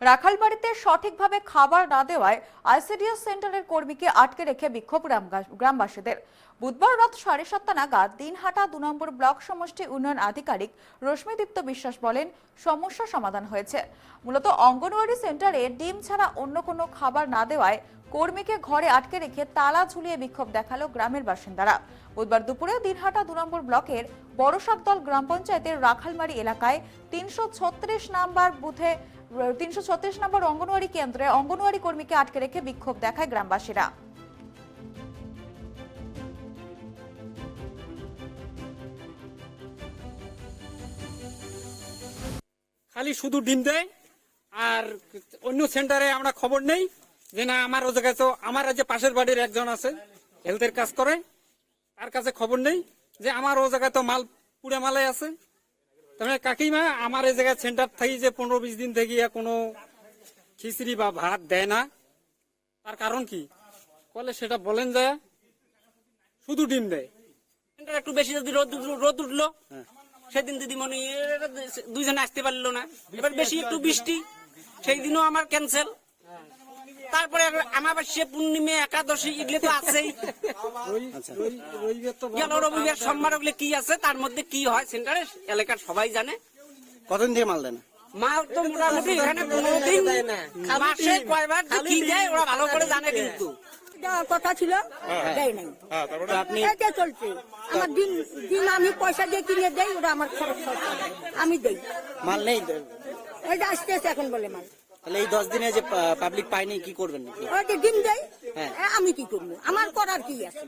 রাখালবাড়িতে সঠিকভাবে খাবার না দেওয়ায় আইসিডিএস সেন্টারের কর্মীকে আটকে রেখে বিক্ষোভ গ্রামবাসীদের। বুধবার রাত 7:30 নাগাদ দিনহাটা 2 নম্বর ব্লক সমষ্টি উন্নয়ন আধিকারিক রশ্মিদীপ্ত বিশ্বাস বলেন, সমস্যা সমাধান হয়েছে। মূলত অঙ্গনওয়াড়ি সেন্টারে ডিম ছাড়া অন্য কোনো খাবার না দেওয়ায় কর্মীকে ঘরে আটকে রেখে তালা ঝুলিয়ে বিক্ষোভ দেখালো গ্রামের বাসিন্দারা। বুধবার দুপুরে দিনহাটা 2 নম্বর ব্লকের বড়সাকদল গ্রাম পঞ্চায়েতের রাখালমারি এলাকায় 336 নম্বর বুথে 336 নম্বর অঙ্গনওয়াড়ি কেন্দ্রে অঙ্গনওয়াড়ি কর্মীকে আটকে রেখে বিক্ষোভ দেখায় গ্রামবাসীরা। খালি শুধু ডিম দেয়, আর অন্য সেন্টারে আমরা খবর নেই যে না আমার ও জায়গায় তো আমার যে পাশের বাড়ির একজন আছে হেলথের কাজ করে, তার কাছে খবর নেই যে আমার ও জায়গায় তো মাল পুড়ে মালাই আছে। তাহলে কাকিমা আমার এই জায়গায় সেন্টার থাকি যে 15-20 দিন থেকে কোনো খিচড়ি বা ভাত দেয় না, তার কারণ কি বলে সেটা বলেন যায়, শুধু ডিম দেয়। একটু বেশি যদি রোদ উঠলো সেদিন দিদিমণি দুইজনে আসতে পারলো না, এবার বেশি একটু বৃষ্টি সেই দিনও আমার ক্যান্সেল। তারপরে আমাবাস্যা পূর্ণিমা একাদশী এগুলো তো আছেই, গেল রবিবার সোমবার ওগুলো কি আছে তার মধ্যে কি হয় সেন্টারে এলাকার সবাই জানে। কতদিন থেকে মাল দেয় না? মাল তো মোটামুটি এখানে 15 দিন মাসে কয়বার কি দেয় ওরা ভালো করে জানে, কিন্তু কথা ছিল দেয় নাই। আপনি এটা চলছে আমার দিন দিন আমি পয়সা দিয়ে কিনে দেই, ওরা আমার খরচ আমি দেই। মাল নেই, ওইটা আসতেছে এখন বলে মাল। তাহলে এই 10 দিনে যে পাবলিক পায়নি কি করবেন? ওইটা ডিম দেয়, হ্যাঁ। আমি কি করবো? আমার করার কি আছে?